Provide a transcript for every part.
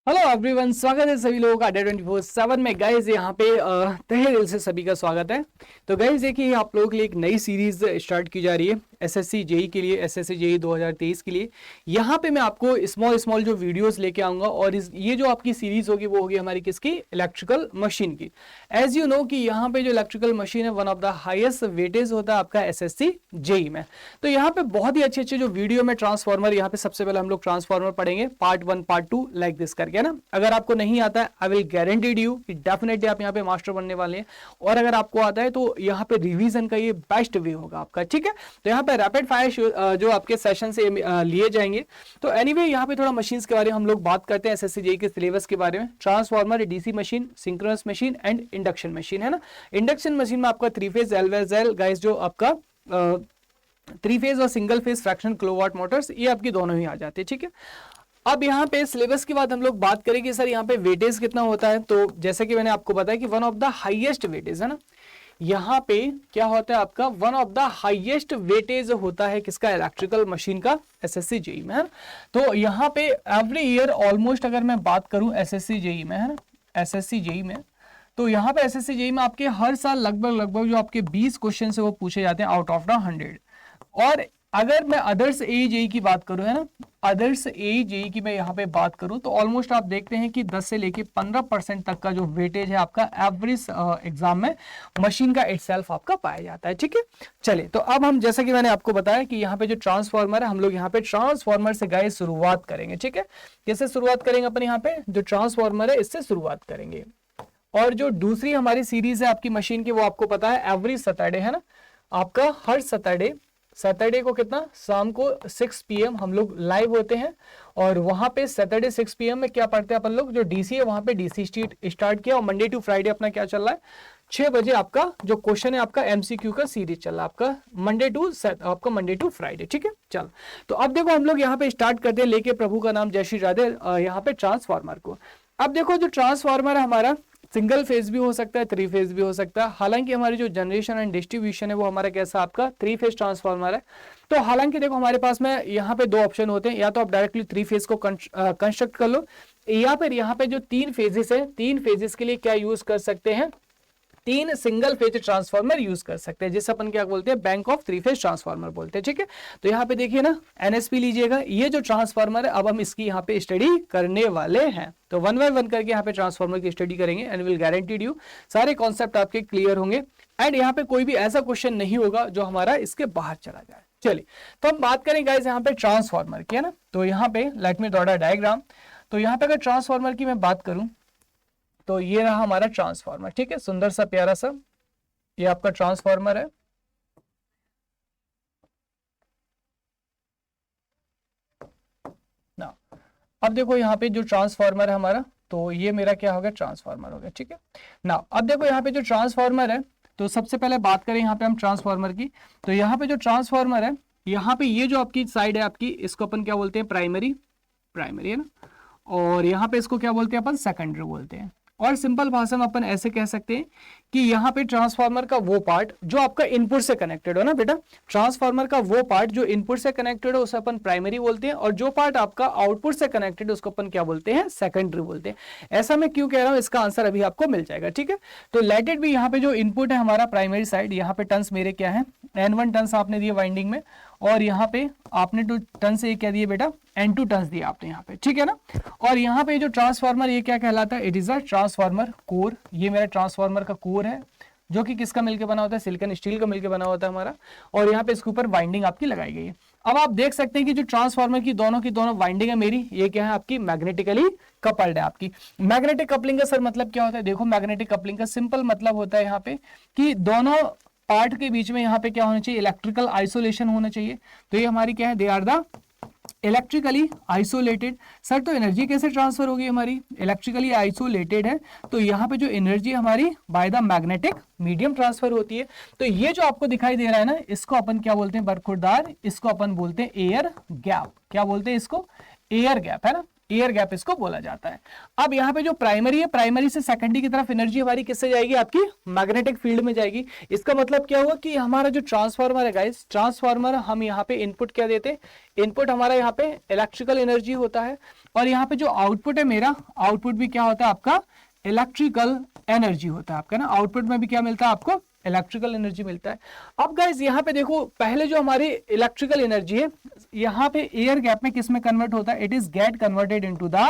Hello everyone, स्वागत है सभी लोगों का अड्डा 24/7 में। गाइस यहाँ पे तहे दिल से सभी का स्वागत है। तो गाइस देखिए, आप लोगों के लिए एक नई सीरीज स्टार्ट की जा रही है एसएससी जेई के लिए, एसएससी जेई 2023 के लिए। यहाँ पे मैं आपको स्मॉल जो वीडियोस लेके आऊंगा और ये जो आपकी सीरीज होगी वो होगी हमारी किसकी, इलेक्ट्रिकल मशीन की। एज यू नो कि यहाँ पे जो इलेक्ट्रिकल मशीन है one of the highest weightage होता है आपका एसएससी जेई में। तो यहाँ पे बहुत ही अच्छे जो वीडियो में ट्रांसफॉर्मर, यहाँ पे सबसे पहले हम लोग ट्रांसफॉर्मर पढ़ेंगे पार्ट 1 पार्ट 2 लाइक दिस करके ना। अगर आपको नहीं आता है आई विल गारंटीड यू कि डेफिनेटली आप यहाँ पे मास्टर बनने वाले हैं, और अगर आपको आता है तो यहाँ पे रिवीजन का ये बेस्ट वे होगा आपका, ठीक है। तो यहाँ पे रैपिड फायर जो आपके सेशन से लिए जाएंगे। तो एनीवे यहाँ पे थोड़ा मशीन्स के बारे में हम लोग बात करते हैं, एसएससी जेई के सिलेबस के बारे में। Transformer, DC machine, synchronous machine and induction machine, है ना। इंडक्शन मशीन में आपका 3 फेज एल गाइस, जो आपका 3 फेज और single phase fraction kilowatt Motors, ये आपकी दोनों ही आ जाते हैं, ठीक है। अब यहाँ पे सिलेबस के बाद हम लोग बात करेंगे सर यहाँ पे वेटेज कितना होता है। तो जैसे कि मैंने आपको बताया कि one of the highest weightage है ना, यहाँ पे क्या होता है आपका one of the highest weightage होता है किसका, इलेक्ट्रिकल मशीन का, एसएससी जेई में, है ना। तो यहाँ पे एवरी ईयर ऑलमोस्ट अगर मैं बात करूं एसएससी जेई में, है ना, एसएससी जेई में, तो यहाँ पे एसएससी जेई में आपके हर साल लगभग जो आपके 20 क्वेश्चन है वो पूछे जाते हैं आउट ऑफ द 100। और अगर मैं अदर्स एजेई की बात करूं, है ना, अदर्स एजेई की मैं यहाँ पे बात करूं तो ऑलमोस्ट आप देखते हैं कि 10 से लेके 15% तक का जो वेटेज है आपका एवरेज एग्जाम में मशीन का इटसेल्फ आपका पाया जाता है, ठीक है। चलिए, तो अब हम जैसा कि मैंने आपको बताया कि यहाँ पे जो ट्रांसफॉर्मर है, हम लोग यहाँ पे ट्रांसफॉर्मर से गाइस शुरुआत करेंगे, ठीक है। कैसे शुरुआत करेंगे अपन, यहाँ पे जो ट्रांसफॉर्मर है इससे शुरुआत करेंगे। और जो दूसरी हमारी सीरीज है आपकी मशीन की, वो आपको पता है एवरी सैटरडे, है ना, आपका हर सैटरडे को कितना, शाम को 6 PM हम लोग लाइव होते हैं। और वहां पे सैटरडे 6 PM में क्या पढ़ते हैं अपन लोग, जो डीसी है वहां पे डीसी स्टार्ट किया। और मंडे टू फ्राइडे अपना क्या चल रहा है, 6 बजे आपका जो क्वेश्चन है आपका एमसीक्यू का सीरीज चल रहा है आपका मंडे टू फ्राइडे, ठीक है। चल, तो अब देखो हम लोग यहाँ पे स्टार्ट करते हैं लेके प्रभु का नाम जय श्री राधे यहाँ पे ट्रांसफार्मर को। अब देखो जो ट्रांसफार्मर है हमारा सिंगल फेज भी हो सकता है, 3 फेज भी हो सकता है। हालांकि हमारी जो जनरेशन एंड डिस्ट्रीब्यूशन है वो हमारा कैसा आपका 3 फेज ट्रांसफार्मर है। तो हालांकि देखो हमारे पास में यहाँ पे 2 ऑप्शन होते हैं, या तो आप डायरेक्टली 3 फेज को कंस्ट्रक्ट कर लो, या फिर यहाँ पे जो 3 फेजेस है, 3 फेजेस के लिए क्या यूज कर सकते हैं, 3 सिंगल फेज ट्रांसफार्मर यूज कर सकते हैं, जिसे अपन क्या बोलते हैं, बैंक ऑफ 3 फेज ट्रांसफार्मर बोलते हैं, ठीक है। तो यहाँ पे देखिए ना, एनएसपी लीजिएगा, ये जो ट्रांसफार्मर है अब हम इसकी यहाँ पे स्टडी करने वाले हैं। तो 1 बाय 1 करके यहाँ पे ट्रांसफार्मर की स्टडी करेंगे एंड विल गारंटीड यू सारे कॉन्सेप्ट आपके क्लियर होंगे। एंड यहाँ पे कोई भी ऐसा क्वेश्चन नहीं होगा जो हमारा इसके बाहर चला जाए। चलिए, तो हम बात करें गाइस यहाँ पे ट्रांसफार्मर की, है ना। तो यहाँ पे let me draw a diagram. तो यहाँ पे अगर ट्रांसफार्मर की मैं बात करूं तो ये रहा हमारा ट्रांसफार्मर, ठीक है, सुंदर सा प्यारा सा, ये आपका ट्रांसफार्मर है। ना अब देखो यहाँ पे जो ट्रांसफार्मर है हमारा, तो ये मेरा क्या हो गया, ट्रांसफार्मर हो गया, ठीक है ना। अब देखो यहाँ पे जो ट्रांसफार्मर है, तो सबसे पहले बात करें यहाँ पे हम ट्रांसफार्मर की। तो यहाँ पे जो ट्रांसफार्मर है, यहाँ पे ये जो आपकी साइड है आपकी, इसको अपन क्या बोलते हैं, प्राइमरी है ना। और यहाँ पे इसको क्या बोलते हैं अपन, सेकेंडरी बोलते हैं। और सिंपल भाषा में अपन ऐसे कह सकते हैं कि यहाँ पे ट्रांसफार्मर का वो पार्ट जो आपका इनपुट से कनेक्टेड हो ना बेटा, ट्रांसफार्मर का वो पार्ट जो इनपुट से कनेक्टेड है उसे अपन प्राइमरी बोलते हैं, और जो पार्ट आपका आउटपुट से कनेक्टेड है उसको अपन क्या बोलते हैं, सेकेंडरी बोलते हैं। ऐसा मैं क्यों कह रहा हूँ, इसका आंसर अभी आपको मिल जाएगा, ठीक है। तो लेट इट भी, यहाँ पे जो इनपुट है हमारा प्राइमरी साइड, यहाँ पे टर्न्स मेरे क्या है, N1 टर्न्स आपने दिए वाइंडिंग में, और यहाँ पे आपने 2 टर्न्स क्या दिए बेटा, N2 टर्न्स दिए आपने यहाँ पे, ठीक है ना। और यहाँ पे जो ट्रांसफार्मर ये क्या कहलाता है, it is a transformer core. ये मेरा ट्रांसफार्मर का कोर है, जो कि किसका मिलकर बना होता है, सिलिकॉन स्टील का मिलकर बना होता है हमारा। और यहाँ पे इसके ऊपर वाइंडिंग आपकी लगाई गई है। अब आप देख सकते हैं कि जो ट्रांसफार्मर की दोनों वाइंडिंग है मेरी, ये क्या है आपकी, मैग्नेटिकली कपल्ड है आपकी। मैग्नेटिक कपलिंग का सर मतलब क्या होता है, देखो मैग्नेटिक कपलिंग का सिंपल मतलब होता है यहाँ पे कि दोनों पार्ट के बीच में यहाँ पे क्या होना चाहिए, इलेक्ट्रिकल आइसोलेशन होना चाहिए। तो ये हमारी क्या है, they are the electrically isolated. Sir तो एनर्जी कैसे ट्रांसफर होगी हमारी, इलेक्ट्रिकली आइसोलेटेड है, तो यहाँ पे जो एनर्जी हमारी by the magnetic medium transfer होती है। तो ये जो आपको दिखाई दे रहा है ना, इसको अपन क्या बोलते हैं, बरखुरदार, इसको अपन बोलते हैं एयर गैप। क्या बोलते हैं इसको, एयर गैप, है ना, एयर गैप इसको बोला जाता है। अब यहाँ पे जो प्राइमरी है, प्राइमरी से सेकेंडरी की तरफ एनर्जी हमारी किससे जाएगी, आपकी मैग्नेटिक फील्ड में जाएगी। इसका मतलब क्या हुआ कि हमारा जो ट्रांसफार्मर है गाइस, ट्रांसफार्मर हम यहाँ पे इनपुट क्या देते हैं, इनपुट हमारा यहाँ पे इलेक्ट्रिकल एनर्जी होता है, और यहाँ पे जो आउटपुट है मेरा, आउटपुट भी क्या होता है आपका, इलेक्ट्रिकल एनर्जी होता है आपका ना। आउटपुट में भी क्या मिलता है आपको, इलेक्ट्रिकल एनर्जी मिलता है। अब गाइस यहाँ पे देखो, पहले जो हमारी इलेक्ट्रिकल एनर्जी है यहाँ पे एयर गैप में किस में कन्वर्ट होता है, it is get converted into the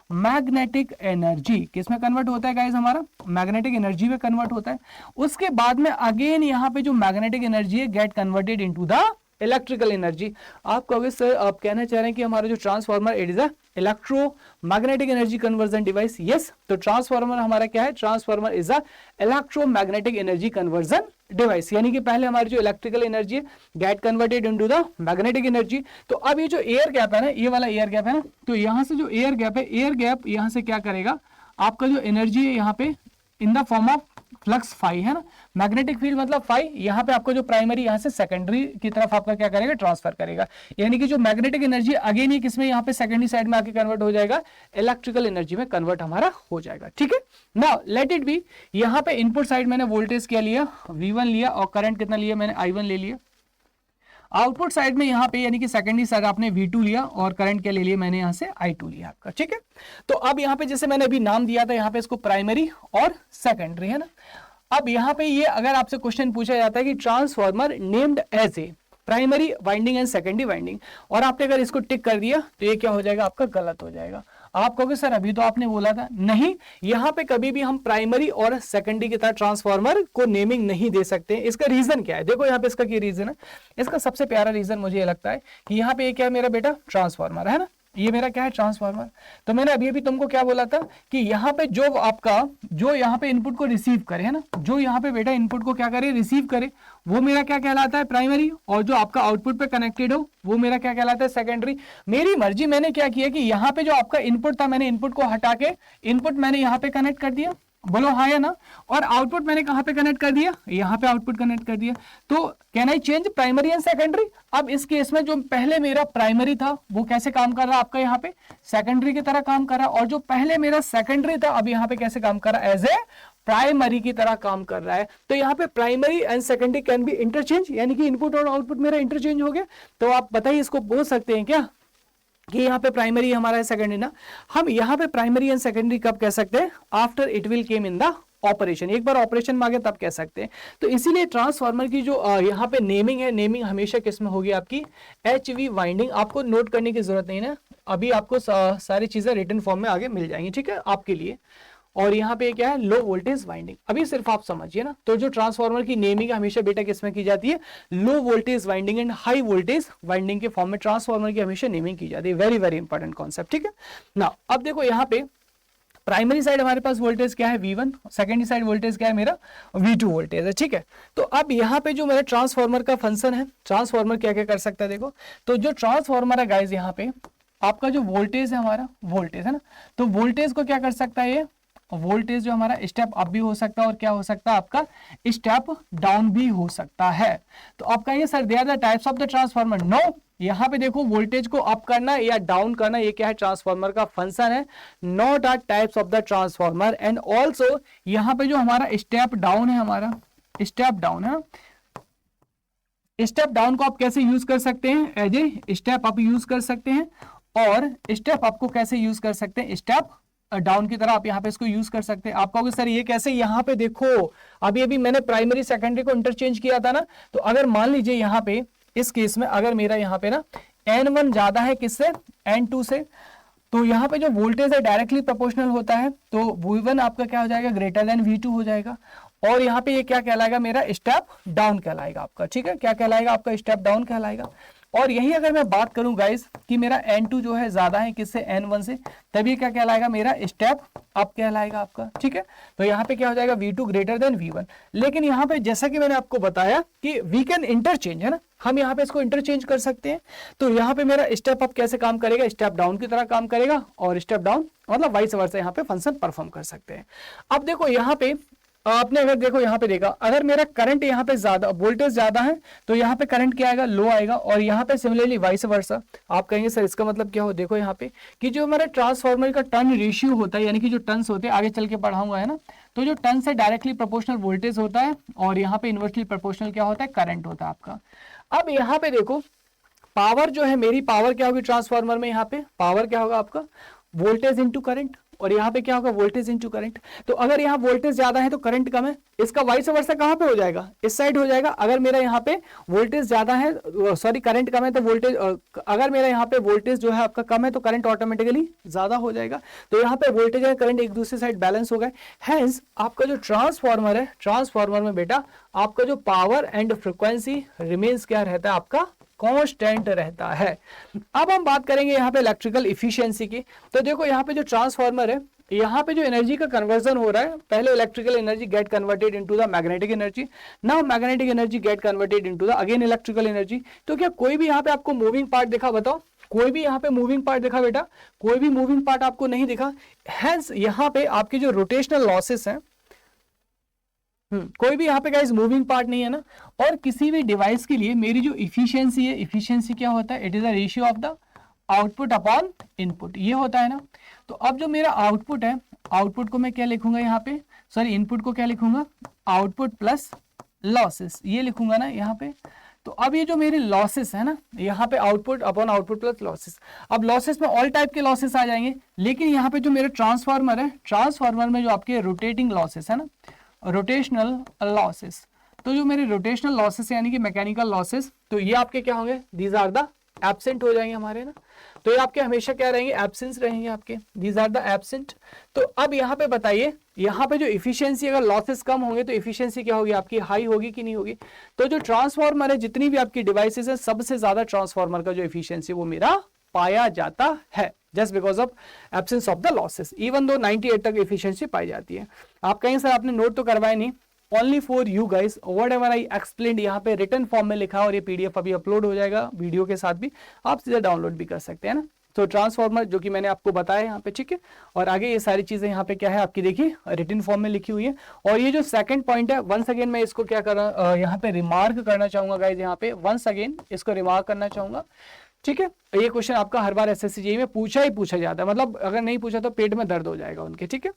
magnetic energy. किस में कन्वर्ट होता है गाइस, हमारा मैग्नेटिक एनर्जी में कन्वर्ट होता है। उसके बाद में अगेन यहाँ पे जो मैग्नेटिक एनर्जी है get converted into the electrical energy. आप कहोगे सर आप कहना चाह रहे हैं कि हमारा जो transformer it is a electromagnetic energy conversion device. Yes, तो ट्रांसफार्मर हमारा क्या है, transformer is a electromagnetic energy conversion device. यानी कि पहले हमारी जो इलेक्ट्रिकल एनर्जी है get converted into the magnetic energy. तो अब ये जो एयर गैप है ना, ये वाला एयर गैप है ना, तो यहां से जो एयर गैप है, एयर गैप यहां से क्या करेगा, आपका जो एनर्जी है यहाँ पे in the form of flux phi है ना, मैग्नेटिक फील्ड मतलब फाई, यहाँ पे आपको जो प्राइमरी यहाँ से सेकेंडरी की तरफ आपका क्या करेगा, ट्रांसफर करेगा। यानी कि जो मैग्नेटिक एनर्जी अगेन ये किसमें, यहाँ पे सेकेंडरी साइड में आके कन्वर्ट हो जाएगा, इलेक्ट्रिकल एनर्जी में कन्वर्ट हमारा हो जाएगा। ठीक है, नाउ लेट इट बी, यहाँ पे इनपुट साइड मैंने वोल्टेज क्या लिया, V1 लिया, और करंट कितना लिया मैंने, I1 ले लिया। आउटपुट साइड में यहाँ पे यानी कि सेकेंडरी साइड आपने V2 लिया, और करंट क्या ले लिया मैंने यहाँ से I2 लिया आपका। ठीक है, तो अब यहाँ पे जैसे मैंने अभी नाम दिया था, यहाँ पे इसको प्राइमरी और सेकेंडरी है ना। अब यहाँ पे ये अगर आपसे क्वेश्चन पूछा जाता है कि transformer named as a primary winding and secondary winding, और आपने अगर इसको टिक कर दिया तो ये क्या हो जाएगा, आपका गलत हो जाएगा। आप कहोगे सर अभी तो आपने बोला था, नहीं, यहाँ पे कभी भी हम प्राइमरी और सेकेंडरी की तरह ट्रांसफार्मर को नेमिंग नहीं दे सकते। इसका रीजन क्या है, देखो यहाँ पे इसका क्या रीजन है। इसका सबसे प्यारा रीजन मुझे लगता है कि यहाँ पे क्या है मेरा बेटा, ट्रांसफार्मर है ना, ये मेरा क्या है, ट्रांसफार्मर। तो मैंने अभी तुमको क्या बोला था कि यहाँ पे जो आपका जो यहाँ पे इनपुट को रिसीव करे है ना, जो यहाँ पे बेटा इनपुट को क्या करे, रिसीव करे, वो मेरा क्या कहलाता है, प्राइमरी, और जो आपका आउटपुट पे कनेक्टेड हो वो मेरा क्या कहलाता है, सेकेंडरी। मेरी मर्जी, मैंने क्या किया कि यहाँ पे जो आपका इनपुट था, मैंने इनपुट को हटा के इनपुट मैंने यहाँ पे कनेक्ट कर दिया, बोलो हाँ या ना, और आउटपुट मैंने कहां पे कनेक्ट कर दिया, यहाँ पे आउटपुट कनेक्ट कर दिया। तो can I change primary and secondary. अब इस केस में जो पहले मेरा प्राइमरी था वो कैसे काम कर रहा है, आपका यहाँ पे सेकेंडरी की तरह काम कर रहा है, और जो पहले मेरा सेकेंडरी था अब यहाँ पे कैसे काम कर रहा है, एज ए प्राइमरी की तरह काम कर रहा है। तो यहाँ पे primary and secondary can be interchange, यानी कि इनपुट और आउटपुट मेरा इंटरचेंज हो गया। तो आप बताइए इसको बोल सकते हैं क्या कि यहाँ पे प्राइमरी हमारा है, सेकेंडरी ना। हम यहाँ पे प्राइमरी एंड सेकेंडरी कब कह सकते हैं, after it will came in the operation, एक बार ऑपरेशन में आ गया तब कह सकते हैं। तो इसीलिए ट्रांसफार्मर की जो यहाँ पे नेमिंग है, नेमिंग हमेशा किस में होगी, आपकी HV वाइंडिंग। आपको नोट करने की जरूरत नहीं है, अभी आपको सारी चीजें रिटन फॉर्म में आगे मिल जाएंगी, ठीक है, आपके लिए। और यहाँ पे क्या है, लो वोल्टेज वाइंडिंग, अभी सिर्फ आप समझिए ना। तो जो ट्रांसफार्मर की नेमिंग हमेशा बेटा किसमें की जाती है, low voltage winding and high voltage winding के फॉर्म में ट्रांसफार्मर की हमेशा नेमिंग की जाती है। वेरी वेरी इंपॉर्टेंट कॉन्सेप्ट, ठीक है ना। अब देखो यहाँ पे प्राइमरी साइड हमारे पास वोल्टेज क्या है, V1, सेकेंडरी साइड वोल्टेज क्या है मेरा, V2 वोल्टेज है, ठीक है। तो अब यहाँ पे जो मेरा ट्रांसफार्मर का फंक्शन है, ट्रांसफार्मर क्या क्या कर सकता है, देखो। तो जो ट्रांसफार्मर है गाइज, यहाँ पे आपका जो वोल्टेज है, हमारा वोल्टेज है ना, तो वोल्टेज को क्या कर सकता है, ये वोल्टेज जो हमारा स्टेप अप भी हो सकता है, और क्या हो सकता है आपका स्टेप डाउन भी हो सकता है। तो आप कहिए sir they are the types of the transformer, no. यहाँ पे देखो वोल्टेज को अप करना या डाउन करना, ये क्या है, ट्रांसफार्मर का फंक्शन है, not are types of the transformer. And also यहाँ पे जो हमारा स्टेप डाउन है, हमारा स्टेप डाउन है, स्टेप डाउन को आप कैसे यूज कर सकते हैं, as a step up use कर सकते हैं, और स्टेप अप को कैसे यूज कर सकते हैं, स्टेप डाउन की तरह आप यहाँ पे इसको यूज कर सकते हैं। आप कहोगे सर ये कैसे, यहाँ पे देखो अभी अभी मैंने प्राइमरी सेकेंडरी को इंटरचेंज किया था ना। तो अगर मान लीजिए यहाँ पे इस केस में अगर मेरा यहाँ पे ना N1 ज्यादा है किससे, N2 से, तो यहाँ पे जो वोल्टेज है डायरेक्टली प्रोपोर्शनल होता है, तो V1 आपका क्या हो जाएगा, ग्रेटर देन V2 हो जाएगा। और यहाँ पे ये क्या कहलाएगा, मेरा स्टेप डाउन कहलाएगा आपका, ठीक है, क्या कहलाएगा आपका, स्टेप डाउन कहलाएगा। और यही अगर मैं बात करूं गाइस कि मेरा N2 जो है ज्यादा है किससे, N1 से, तभी क्या कहलाएगा, मेरा स्टेप अप कहलाएगा आपका, ठीक है। तो यहाँ पे क्या हो जाएगा, V2 ग्रेटर देन V1। लेकिन यहाँ पे जैसा कि मैंने आपको बताया कि वी कैन इंटरचेंज, है ना, हम यहाँ पे इसको इंटरचेंज कर सकते हैं। तो यहाँ पे मेरा स्टेप अप कैसे काम करेगा, स्टेप डाउन की तरह काम करेगा, और स्टेप डाउन मतलब वाइस वर्सा यहाँ पे फंक्शन परफॉर्म कर सकते हैं। अब देखो यहाँ पे आपने अगर देखो यहाँ पे देखा, अगर मेरा करंट यहाँ पे ज्यादा, वोल्टेज ज्यादा है तो यहाँ पे करंट क्या आएगा, लो आएगा, और यहाँ पे सिमिलरली वाइस वर्सा। आप कहेंगे सर इसका मतलब क्या हो, देखो यहाँ पे कि जो हमारा ट्रांसफार्मर का टर्न रेशियो होता है, यानी कि जो टर्न्स होते हैं, आगे चल के पढ़ाऊंगा है ना, तो जो टर्न से डायरेक्टली प्रोपोर्शनल वोल्टेज होता है और यहाँ पे इनवर्सली प्रोपोर्शनल क्या होता है, करंट होता है आपका। अब यहाँ पे देखो पावर जो है मेरी, पावर क्या होगी ट्रांसफार्मर में, यहाँ पे पावर क्या होगा आपका, वोल्टेज इंटू करंट, और यहाँ पे क्या होगा, वोल्टेज इंटू करंट। तो अगर यहाँ वोल्टेज ज्यादा है तो करंट कम है, इसका वाइस वर्सा कहाँ पे हो जाएगा, इस साइड हो जाएगा। अगर मेरा यहाँ पे वोल्टेज ज्यादा है, सॉरी करंट कम है तो वोल्टेज, अगर मेरा यहाँ पे वोल्टेज जो है आपका कम है तो करंट ऑटोमेटिकली ज्यादा हो जाएगा। तो यहाँ पे वोल्टेज और करंट एक दूसरे साइड बैलेंस हो गए। हेंस आपका जो ट्रांसफार्मर है, ट्रांसफार्मर में बेटा आपका जो पावर एंड फ्रिक्वेंसी रिमेन्स क्या रहता है, आपका कांस्टेंट रहता है। अब हम बात करेंगे यहाँ पे इलेक्ट्रिकल इफिशियंसी की। तो देखो यहाँ पे जो ट्रांसफार्मर है, यहाँ पे जो एनर्जी का कन्वर्जन हो रहा है, पहले electrical energy get converted into the magnetic energy, now magnetic energy get converted into the again electrical energy. तो क्या कोई भी यहाँ पे आपको मूविंग पार्ट दिखा, बताओ कोई भी यहाँ पे मूविंग पार्ट दिखा बेटा, कोई भी मूविंग पार्ट आपको नहीं दिखा। हेंस यहाँ पे आपके जो रोटेशनल लॉसेस हैं, कोई भी यहाँ पे गाइस मूविंग पार्ट नहीं है ना। और किसी भी डिवाइस के लिए मेरी जो इफिशियंसी है, इफिशियंसी क्या होता है, it is a ratio of the output upon input, ये होता है ना। तो अब जो मेरा आउटपुट है, आउटपुट को मैं क्या लिखूंगा यहाँ पे, सॉरी इनपुट को क्या लिखूंगा, आउटपुट प्लस लॉसेस, ये लिखूंगा ना यहाँ पे। तो अब ये जो मेरे लॉसेस है ना, यहाँ पे output upon output plus losses. अब लॉसेस में ऑल टाइप के लॉसेस आ जाएंगे, लेकिन यहाँ पे जो मेरा ट्रांसफार्मर है, ट्रांसफार्मर में जो आपके रोटेटिंग लॉसेस है ना, रोटेशनल लॉसेस, तो जो मेरे रोटेशनल लॉसेस यानी कि मैकेनिकल लॉसेस, तो ये आपके क्या होंगे, दीज आर द एब्सेंट हो जाएंगे हमारे ना। तो ये आपके हमेशा क्या रहेंगे, एब्सेंस रहेंगे आपके, दीज आर द एब्सेंट। तो अब यहाँ पे बताइए, यहाँ पे जो इफिशियंसी, अगर लॉसेस कम होंगे तो इफिशियंसी क्या होगी आपकी, हाई होगी कि नहीं होगी। तो जो ट्रांसफार्मर है, जितनी भी आपकी डिवाइसेस है, सबसे ज्यादा ट्रांसफार्मर का जो इफिशियंसी वो मेरा पाया जाता है, just because of absence of the losses, even though 98 तक एफिशिएंसी पाई जाती है। आप कहें सर आपने नोट तो करवाए नहीं, only for you guys, what ever I explained यहाँ पे रिटन फॉर्म में लिखा, और ये पीडीएफ अभी अपलोड हो जाएगा वीडियो के साथ भी, आप सीधा डाउनलोड भी कर सकते हैं ना। तो ट्रांसफार्मर जो कि मैंने आपको बताया यहाँ पे, ठीक है। और आगे ये सारी चीजें यहाँ पे क्या है आपकी, देखिए रिटन फॉर्म में लिखी हुई है। और ये जो सेकंड पॉइंट है, वंस अगेन मैं इसको क्या कर रहा हूँ, यहाँ पे रिमार्क करना चाहूंगा गाइज, यहाँ पे वंस अगेन इसको रिमार्क करना चाहूंगा, ठीक है। ये क्वेश्चन आपका हर बार एसएससी जेईई में पूछा जाता है, मतलब अगर नहीं पूछा तो पेट में दर्द हो जाएगा उनके, ठीक है।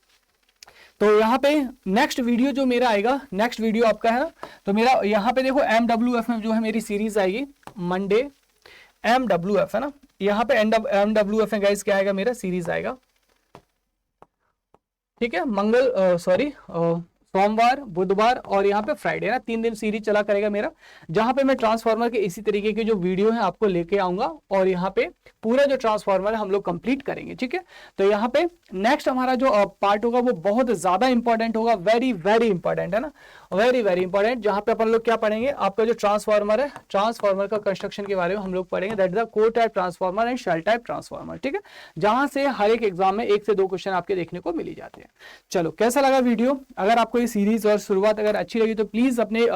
तो यहाँ पे नेक्स्ट वीडियो जो मेरा आएगा, नेक्स्ट वीडियो आपका है ना, तो मेरा यहाँ पे देखो MWF में जो है मेरी सीरीज आएगी मंडे, MWF है ना, यहाँ पे MWF में गाइस क्या आएगा, मेरा सीरीज आएगा, ठीक है। सोमवार, बुधवार और यहाँ पे फ्राइडे ना, 3 दिन सीरीज चला करेगा मेरा, जहां पे मैं ट्रांसफार्मर के इसी तरीके के जो वीडियो है आपको लेके आऊंगा, और यहाँ पे पूरा जो ट्रांसफार्मर है हम लोग कंप्लीट करेंगे, ठीक है। तो यहाँ पे नेक्स्ट हमारा जो पार्ट होगा वो बहुत ज्यादा इंपॉर्टेंट होगा, वेरी वेरी इंपॉर्टेंट है ना, वेरी वेरी इंपॉर्टेंट, जहां पे अपन लोग क्या पढ़ेंगे, आपका जो ट्रांसफार्मर है, ट्रांसफार्मर का कंस्ट्रक्शन के बारे में हम लोग पढ़ेंगे, that is the core type transformer and shell type transformer, ठीक है, जहां से हर एक एग्जाम में 1 से 2 क्वेश्चन आपके देखने को मिल ही जाते हैं। चलो कैसा लगा वीडियो, अगर आपको ये सीरीज और शुरुआत अगर अच्छी लगी तो प्लीज अपने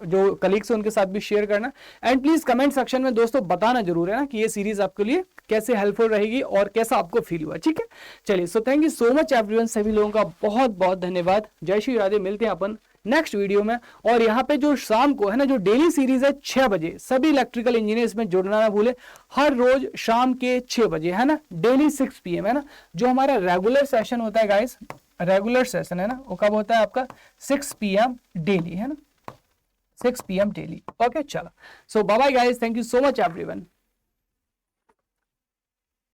जो कलीग्स हैं उनके साथ भी शेयर करना, एंड प्लीज कमेंट सेक्शन में दोस्तों बताना जरूर है ना कि ये सीरीज आपके लिए कैसे हेल्पफुल रहेगी और कैसा आपको फील हुआ, ठीक है। चलिए, so thank you so much everyone, सभी लोगों का बहुत बहुत धन्यवाद। जय श्री राधे, मिलते हैं अपन नेक्स्ट वीडियो में। और यहाँ पे जो शाम को है ना, जो डेली सीरीज है 6 बजे, सभी इलेक्ट्रिकल इंजीनियर्स में जुड़ना ना भूले, हर रोज शाम के 6 बजे है ना, डेली 6 PM है ना, जो हमारा रेगुलर सेशन होता है गाइस, रेगुलर सेशन है ना, वो कब होता है आपका 6 PM डेली है ना, 6 PM डेली। ओके चलो, so bye bye guys, thank you so much everyone.